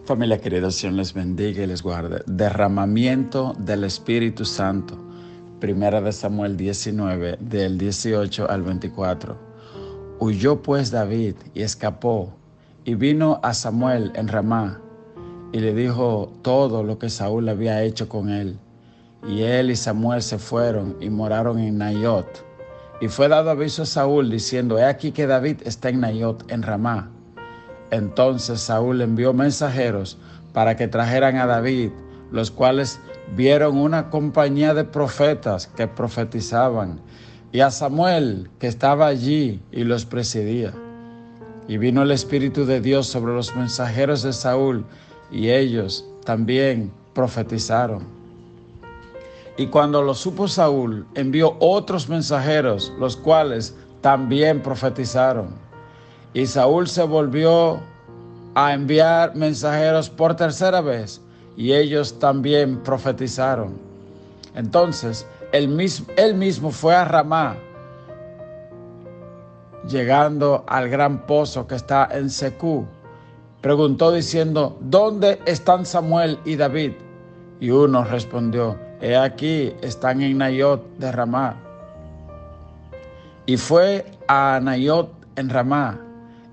Familia querida, Señor les bendiga y les guarde. Derramamiento del Espíritu Santo. Primera de Samuel 19, del 18 al 24. Huyó pues David y escapó, y vino a Samuel en Ramá, y le dijo todo lo que Saúl había hecho con él. Y él y Samuel se fueron y moraron en Naiot. Y fue dado aviso a Saúl, diciendo: he aquí que David está en Naiot, en Ramá. Entonces Saúl envió mensajeros para que trajeran a David, los cuales vieron una compañía de profetas que profetizaban, y a Samuel, que estaba allí y los presidía. Y vino el Espíritu de Dios sobre los mensajeros de Saúl, y ellos también profetizaron. Y cuando lo supo Saúl, envió otros mensajeros, los cuales también profetizaron. Y Saúl se volvió a enviar mensajeros por tercera vez, y ellos también profetizaron. Entonces él mismo fue a Ramá, llegando al gran pozo que está en Secú. Preguntó diciendo: ¿dónde están Samuel y David? Y uno respondió: he aquí, están en Naiot de Ramá. Y fue a Naiot en Ramá,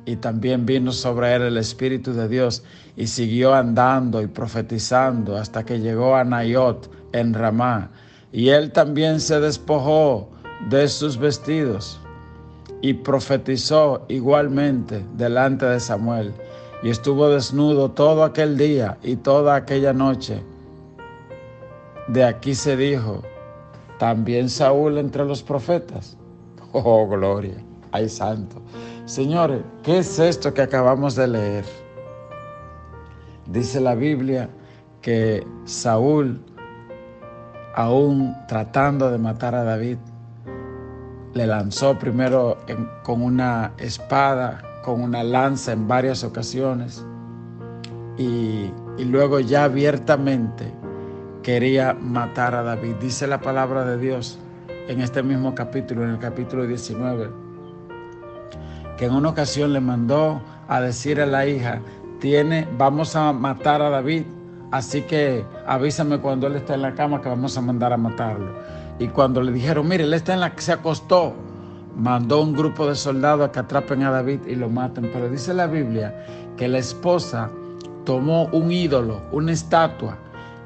y también vino sobre él el Espíritu de Dios, y siguió andando y profetizando hasta que llegó a Naiot en Ramá. Y él también se despojó de sus vestidos y profetizó igualmente delante de Samuel. Y estuvo desnudo todo aquel día y toda aquella noche. De aquí se dijo: ¿también Saúl entre los profetas? Oh, gloria, ay santo. Señores, ¿qué es esto que acabamos de leer? Dice la Biblia que Saúl, aún tratando de matar a David, le lanzó primero con una espada, con una lanza en varias ocasiones, y luego ya abiertamente quería matar a David. Dice la palabra de Dios en este mismo capítulo, en el capítulo 19, que en una ocasión le mandó a decir a la hija: vamos a matar a David, así que avísame cuando él está en la cama, que vamos a mandar a matarlo. Y cuando le dijeron: mire, él está se acostó, mandó un grupo de soldados a que atrapen a David y lo maten. Pero dice la Biblia que la esposa tomó un ídolo, una estatua,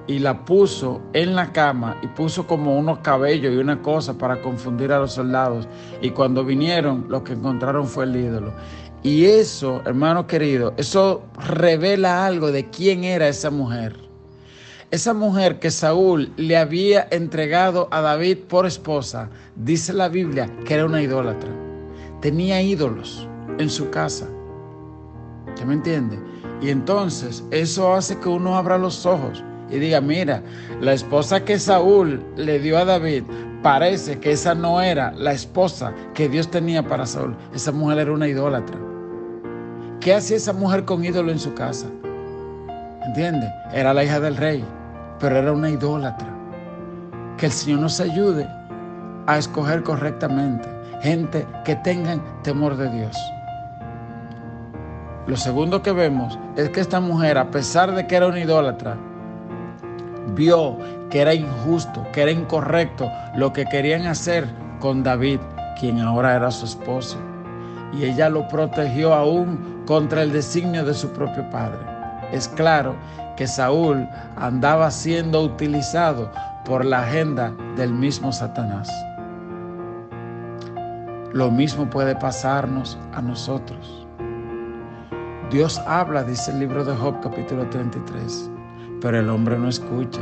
y la puso en la cama, y puso como unos cabellos y una cosa para confundir a los soldados. Y cuando vinieron, lo que encontraron fue el ídolo. Y eso, hermano querido, eso revela algo de quién era esa mujer. Esa mujer que Saúl le había entregado a David por esposa, dice la Biblia que era una idólatra. Tenía ídolos en su casa. ¿Ya me entiende? Y entonces eso hace que uno abra los ojos y diga: mira, la esposa que Saúl le dio a David, parece que esa no era la esposa que Dios tenía para Saúl. Esa mujer era una idólatra. ¿Qué hacía esa mujer con ídolo en su casa? ¿Entiende? Era la hija del rey, pero era una idólatra. Que el Señor nos ayude a escoger correctamente gente que tengan temor de Dios. Lo segundo que vemos es que esta mujer, a pesar de que era una idólatra, vio que era injusto, que era incorrecto lo que querían hacer con David, quien ahora era su esposo. Y ella lo protegió aún contra el designio de su propio padre. Es claro que Saúl andaba siendo utilizado por la agenda del mismo Satanás. Lo mismo puede pasarnos a nosotros. Dios habla, dice el libro de Job, capítulo 33, pero el hombre no escucha.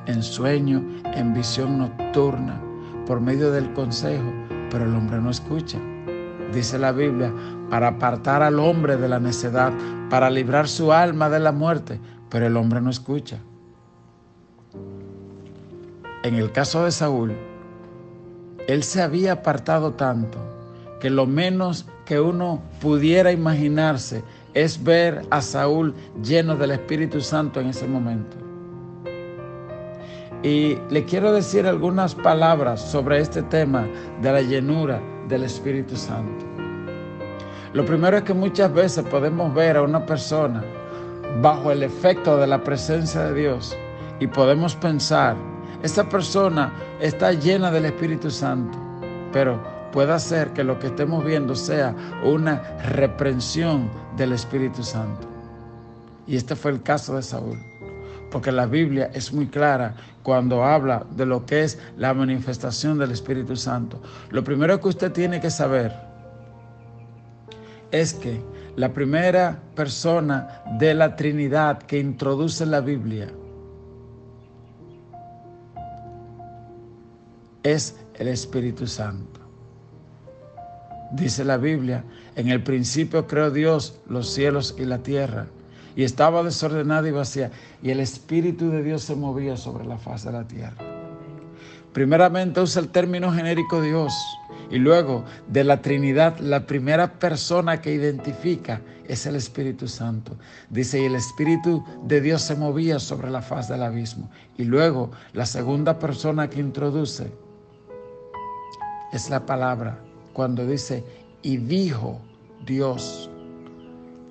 En sueño, en visión nocturna, por medio del consejo, pero el hombre no escucha. Dice la Biblia: para apartar al hombre de la necedad, para librar su alma de la muerte, pero el hombre no escucha. En el caso de Saúl, él se había apartado tanto que lo menos que uno pudiera imaginarse es ver a Saúl lleno del Espíritu Santo en ese momento. Y le quiero decir algunas palabras sobre este tema de la llenura del Espíritu Santo. Lo primero es que muchas veces podemos ver a una persona bajo el efecto de la presencia de Dios y podemos pensar, esta persona está llena del Espíritu Santo, pero puede ser que lo que estemos viendo sea una reprensión del Espíritu Santo. Y este fue el caso de Saúl, porque la Biblia es muy clara cuando habla de lo que es la manifestación del Espíritu Santo. Lo primero que usted tiene que saber es que la primera persona de la Trinidad que introduce la Biblia es el Espíritu Santo. Dice la Biblia, en el principio creó Dios los cielos y la tierra, y estaba desordenada y vacía, y el Espíritu de Dios se movía sobre la faz de la tierra. Primeramente usa el término genérico Dios, y luego de la Trinidad, la primera persona que identifica es el Espíritu Santo. Dice, y el Espíritu de Dios se movía sobre la faz del abismo. Y luego la segunda persona que introduce es la palabra, cuando dice, y dijo Dios.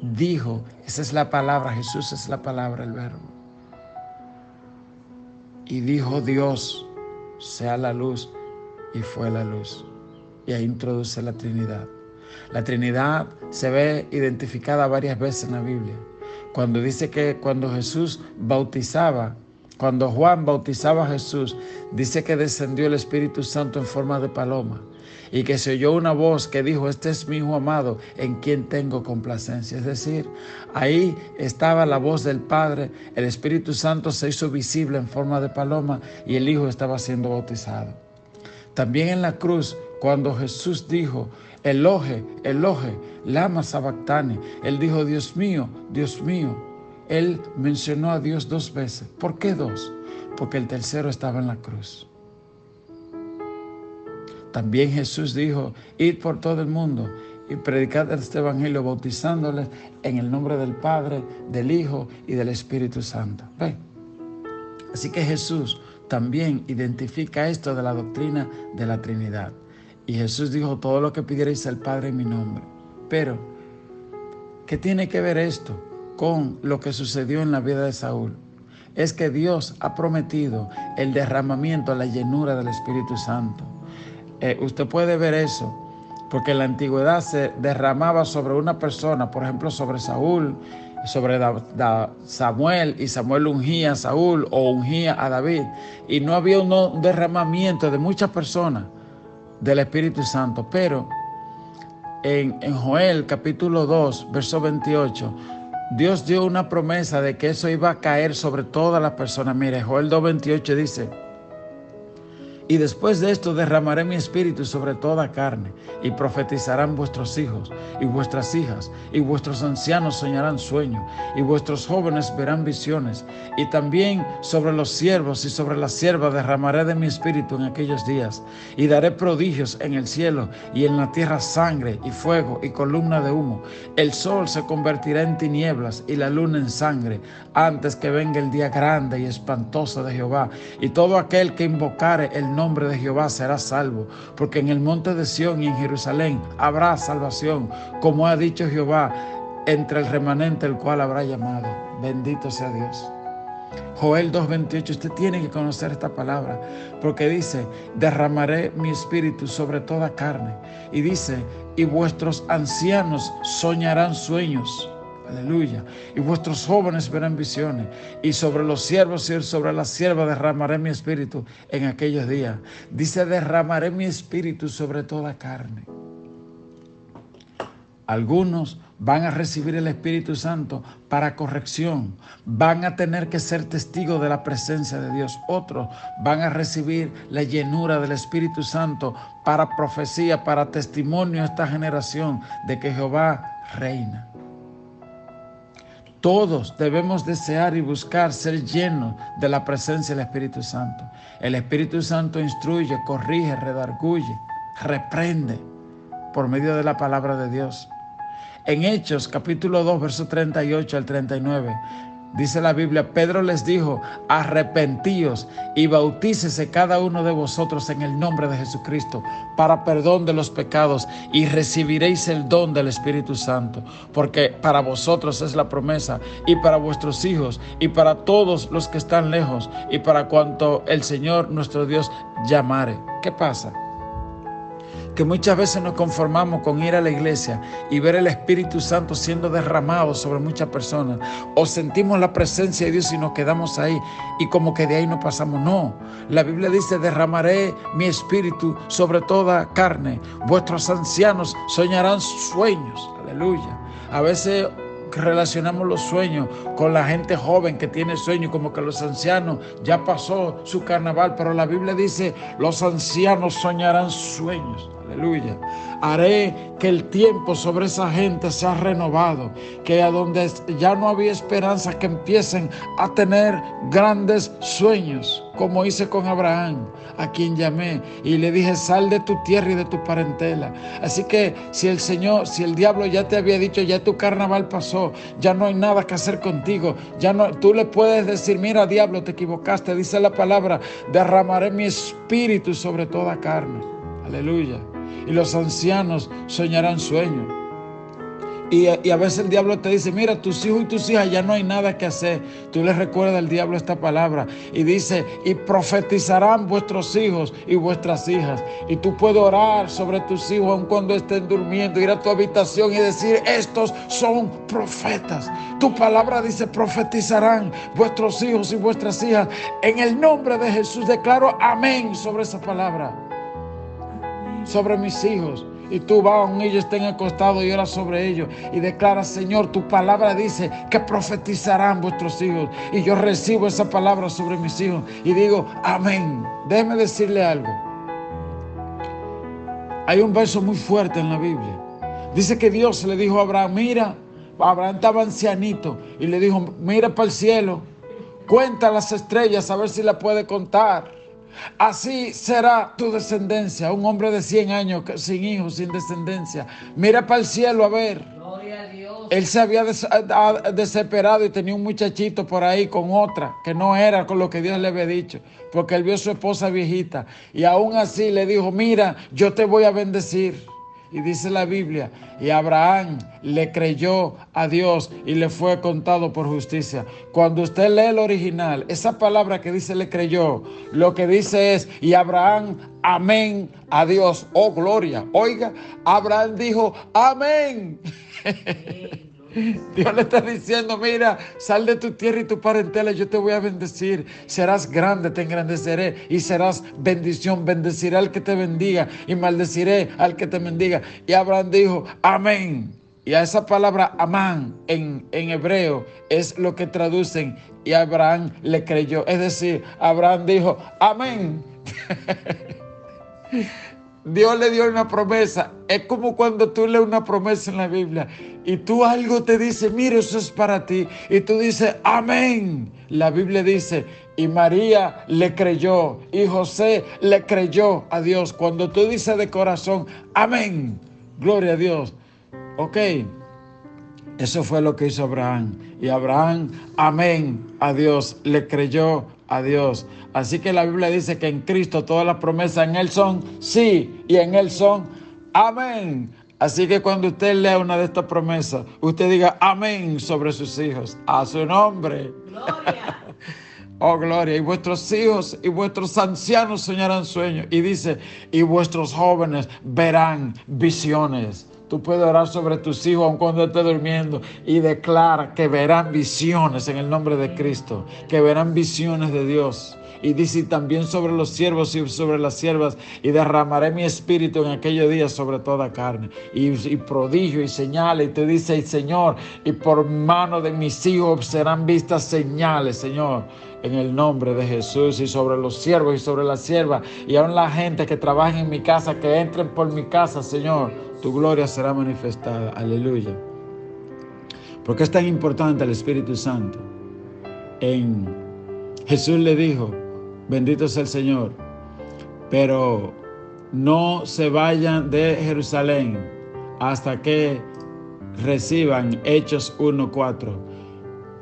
Dijo, esa es la palabra, Jesús es la palabra, el verbo. Y dijo Dios, sea la luz, y fue la luz. Y ahí introduce la Trinidad. La Trinidad se ve identificada varias veces en la Biblia. Cuando dice que cuando Jesús bautizaba, cuando Juan bautizaba a Jesús, dice que descendió el Espíritu Santo en forma de paloma y que se oyó una voz que dijo, este es mi Hijo amado en quien tengo complacencia. Es decir, ahí estaba la voz del Padre, el Espíritu Santo se hizo visible en forma de paloma y el Hijo estaba siendo bautizado. También en la cruz, cuando Jesús dijo, Elohe, Elohe, lama sabactani, Él dijo, Dios mío, Él mencionó a Dios 2 veces. ¿Por qué 2? Porque el tercero estaba en la cruz. También Jesús dijo, id por todo el mundo y predicad este evangelio bautizándoles en el nombre del Padre, del Hijo y del Espíritu Santo. ¿Ve? Así que Jesús también identifica esto de la doctrina de la Trinidad. Y Jesús dijo, todo lo que pidierais al Padre en mi nombre. Pero, ¿qué tiene que ver esto con lo que sucedió en la vida de Saúl? Es que Dios ha prometido el derramamiento, la llenura del Espíritu Santo. Usted puede ver eso, porque en la antigüedad se derramaba sobre una persona, por ejemplo, sobre Saúl, sobre Samuel, y Samuel ungía a Saúl o ungía a David. Y no había un derramamiento de muchas personas del Espíritu Santo. Pero en Joel capítulo 2, verso 28, Dios dio una promesa de que eso iba a caer sobre todas las personas. Mire, Joel 2:28 dice, y después de esto derramaré mi espíritu sobre toda carne, y profetizarán vuestros hijos y vuestras hijas, y vuestros ancianos soñarán sueños, y vuestros jóvenes verán visiones, y también sobre los siervos y sobre las siervas derramaré de mi espíritu en aquellos días, y daré prodigios en el cielo y en la tierra, sangre y fuego y columna de humo. El sol se convertirá en tinieblas y la luna en sangre, antes que venga el día grande y espantoso de Jehová, y todo aquel que invocare el nombre de Jehová será salvo, porque en el monte de Sión y en Jerusalén habrá salvación, como ha dicho Jehová, entre el remanente el cual habrá llamado. Bendito sea Dios. Joel 2:28, usted tiene que conocer esta palabra, porque dice, derramaré mi espíritu sobre toda carne, y dice, y vuestros ancianos soñarán sueños. Aleluya. Y vuestros jóvenes verán visiones, y sobre los siervos y sobre las siervas derramaré mi espíritu en aquellos días. Dice, derramaré mi espíritu sobre toda carne. Algunos van a recibir el Espíritu Santo para corrección, van a tener que ser testigos de la presencia de Dios. Otros van a recibir la llenura del Espíritu Santo para profecía, para testimonio a esta generación de que Jehová reina. Todos debemos desear y buscar ser llenos de la presencia del Espíritu Santo. El Espíritu Santo instruye, corrige, redarguye, reprende por medio de la palabra de Dios. En Hechos capítulo 2, verso 38 al 39, Dice la Biblia, Pedro les dijo, arrepentíos y bautícese cada uno de vosotros en el nombre de Jesucristo para perdón de los pecados y recibiréis el don del Espíritu Santo, porque para vosotros es la promesa y para vuestros hijos y para todos los que están lejos y para cuanto el Señor nuestro Dios llamare. ¿Qué pasa? Que muchas veces nos conformamos con ir a la iglesia y ver el Espíritu Santo siendo derramado sobre muchas personas, o sentimos la presencia de Dios y nos quedamos ahí y como que de ahí no pasamos. No, la Biblia dice, derramaré mi espíritu sobre toda carne, vuestros ancianos soñarán sueños. Aleluya. A veces relacionamos los sueños con la gente joven que tiene sueños, como que los ancianos ya pasó su carnaval, pero la Biblia dice, los ancianos soñarán sueños. Aleluya. Haré que el tiempo sobre esa gente sea renovado, que a donde ya no había esperanza, que empiecen a tener grandes sueños, como hice con Abraham, a quien llamé y le dije, sal de tu tierra y de tu parentela. Así que si el diablo ya te había dicho, ya tu carnaval pasó, ya no hay nada que hacer contigo, tú le puedes decir, mira, diablo, te equivocaste. Dice la palabra, derramaré mi espíritu sobre toda carne. Aleluya. Y los ancianos soñarán sueños. Y a veces el diablo te dice, mira, tus hijos y tus hijas ya no hay nada que hacer. Tú le recuerdas al diablo esta palabra y dice, y profetizarán vuestros hijos y vuestras hijas. Y tú puedes orar sobre tus hijos aun cuando estén durmiendo, ir a tu habitación y decir, estos son profetas. Tu palabra dice, profetizarán vuestros hijos y vuestras hijas. En el nombre de Jesús declaro amén sobre esa palabra. Sobre mis hijos, y tú vas, aun ellos estén acostados, y oras sobre ellos y declara, Señor, tu palabra dice que profetizarán vuestros hijos, y yo recibo esa palabra sobre mis hijos y digo amén. Déjeme decirle algo. Hay un verso muy fuerte en la Biblia. Dice que Dios le dijo a Abraham, mira, Abraham estaba ancianito y le dijo, mira para el cielo, cuenta las estrellas a ver si la puede contar. Así será tu descendencia. Un hombre de 100 años sin hijos, sin descendencia. Mira para el cielo a ver. Gloria a Dios. Él se había desesperado y tenía un muchachito por ahí con otra que no era con lo que Dios le había dicho, porque él vio a su esposa viejita y aún así le dijo, mira, yo te voy a bendecir. Y dice la Biblia, y Abraham le creyó a Dios y le fue contado por justicia. Cuando usted lee el original, esa palabra que dice le creyó, lo que dice es, y Abraham, amén a Dios. Oh, gloria. Oiga, Abraham dijo, amén. Dios le está diciendo, mira, sal de tu tierra y tu parentela, yo te voy a bendecir. Serás grande, te engrandeceré y serás bendición. Bendeciré al que te bendiga y maldeciré al que te bendiga. Y Abraham dijo, amén. Y a esa palabra amán en hebreo es lo que traducen, y Abraham le creyó. Es decir, Abraham dijo, amén. Dios le dio una promesa. Es como cuando tú lees una promesa en la Biblia y tú algo te dice, mira, eso es para ti. Y tú dices, amén. La Biblia dice, y María le creyó y José le creyó a Dios. Cuando tú dices de corazón, amén, gloria a Dios. Ok, eso fue lo que hizo Abraham. Y Abraham, amén a Dios, le creyó a Dios. Así que la Biblia dice que en Cristo todas las promesas en Él son sí y en Él son amén. Así que cuando usted lea una de estas promesas, usted diga amén sobre sus hijos. A su nombre. Gloria. Oh, gloria. Y vuestros hijos y vuestros ancianos soñarán sueños. Y dice, y vuestros jóvenes verán visiones. Tú puedes orar sobre tus hijos aun cuando estés durmiendo y declara que verán visiones en el nombre de Cristo, que verán visiones de Dios. Y dice también sobre los siervos y sobre las siervas, y derramaré mi espíritu en aquellos días sobre toda carne. Y prodigio y señales. Y te dice, Señor, y por mano de mis hijos serán vistas señales, Señor, en el nombre de Jesús. Y sobre los siervos y sobre las siervas, y aún la gente que trabaja en mi casa, que entren por mi casa, Señor, tu gloria será manifestada. Aleluya. ¿Por qué es tan importante el Espíritu Santo? Jesús le dijo, bendito sea el Señor, pero no se vayan de Jerusalén hasta que reciban Hechos 1:4.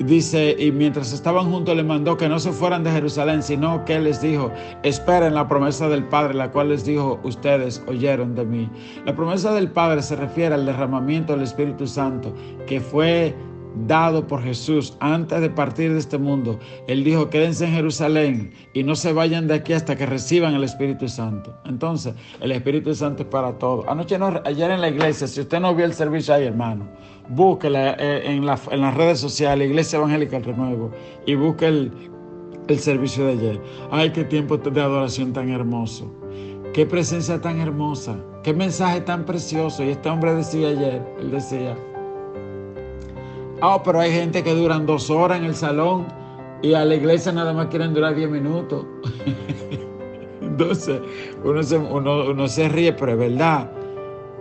Dice, y mientras estaban juntos les mandó que no se fueran de Jerusalén, sino que les dijo, esperen la promesa del Padre, la cual les dijo, ustedes oyeron de mí. La promesa del Padre se refiere al derramamiento del Espíritu Santo, que fue dado por Jesús antes de partir de este mundo. Él dijo, quédense en Jerusalén y no se vayan de aquí hasta que reciban el Espíritu Santo. Entonces, el Espíritu Santo es para todo. Ayer en la iglesia, si usted no vio el servicio ahí, hermano, búsquela en las redes sociales, Iglesia Evangélica El Renuevo, y busque el servicio de ayer. Ay, qué tiempo de adoración tan hermoso. Qué presencia tan hermosa. Qué mensaje tan precioso. Y este hombre decía ayer, él decía, pero hay gente que duran 2 horas en el salón y a la iglesia nada más quieren durar 10 minutos. Entonces, uno se ríe, pero es verdad.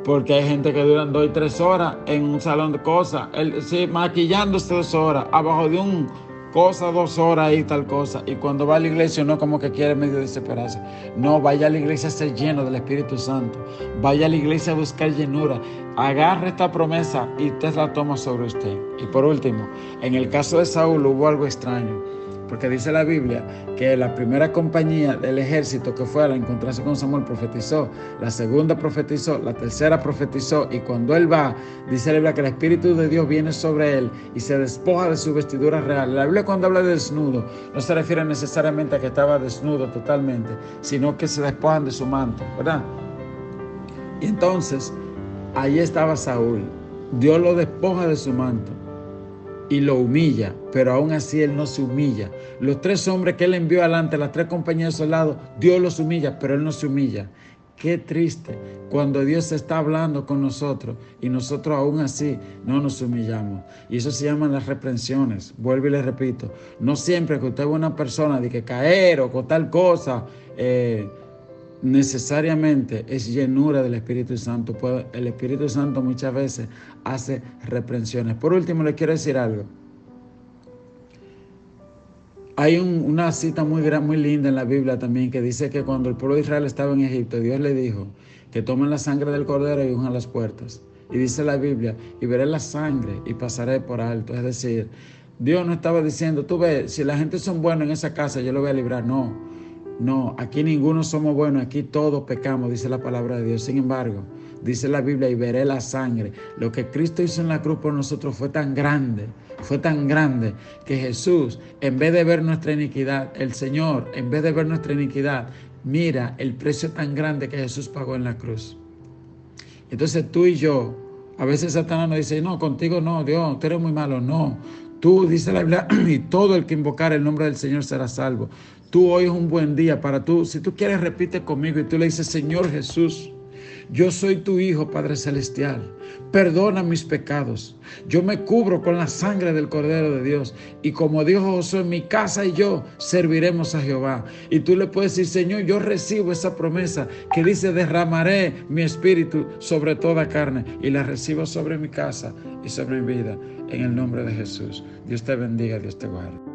Porque hay gente que duran 2 y 3 horas en un salón de cosas. Sí, maquillándose 2 horas, abajo de un cosa 2 horas y tal cosa. Y cuando va a la iglesia uno como que quiere medio desesperarse. No, vaya a la iglesia a ser lleno del Espíritu Santo. Vaya a la iglesia a buscar llenura. Agarre esta promesa y usted la toma sobre usted. Y por último, en el caso de Saúl hubo algo extraño. Porque dice la Biblia que la primera compañía del ejército que fue a encontrarse con Samuel profetizó, la segunda profetizó, la tercera profetizó, y cuando él va, dice la Biblia que el Espíritu de Dios viene sobre él y se despoja de su vestidura real. La Biblia cuando habla de desnudo no se refiere necesariamente a que estaba desnudo totalmente, sino que se despojan de su manto, ¿verdad? Y entonces, ahí estaba Saúl. Dios lo despoja de su manto y lo humilla, pero aún así él no se humilla. Los 3 hombres que él envió adelante, las 3 compañías de soldados, Dios los humilla, pero él no se humilla. Qué triste cuando Dios está hablando con nosotros y nosotros aún así no nos humillamos. Y eso se llaman las reprensiones. Vuelvo y les repito, no siempre que usted ve una persona de que caer o con tal cosa, necesariamente es llenura del Espíritu Santo. El Espíritu Santo muchas veces hace reprensiones. Por último, les quiero decir algo. Hay una cita muy linda en la Biblia también que dice que cuando el pueblo de Israel estaba en Egipto, Dios le dijo que tomen la sangre del cordero y unjan las puertas. Y dice la Biblia, y veré la sangre y pasaré por alto. Es decir, Dios no estaba diciendo, tú ves, si la gente son buenos en esa casa, yo lo voy a librar. No, aquí ninguno somos buenos, aquí todos pecamos, dice la palabra de Dios. Sin embargo, dice la Biblia, y veré la sangre. Lo que Cristo hizo en la cruz por nosotros fue tan grande que Jesús, en vez de ver nuestra iniquidad, el Señor, en vez de ver nuestra iniquidad, mira el precio tan grande que Jesús pagó en la cruz. Entonces tú y yo, a veces Satanás nos dice, no, contigo no, Dios, tú eres muy malo. No, tú, dice la Biblia, y todo el que invocar el nombre del Señor será salvo. Tú hoy es un buen día para tú. Si tú quieres, repite conmigo y tú le dices, Señor Jesús, yo soy tu Hijo, Padre Celestial. Perdona mis pecados. Yo me cubro con la sangre del Cordero de Dios. Y como dijo Josué, mi casa y yo serviremos a Jehová. Y tú le puedes decir, Señor, yo recibo esa promesa que dice, derramaré mi espíritu sobre toda carne. Y la recibo sobre mi casa y sobre mi vida. En el nombre de Jesús. Dios te bendiga, Dios te guarde.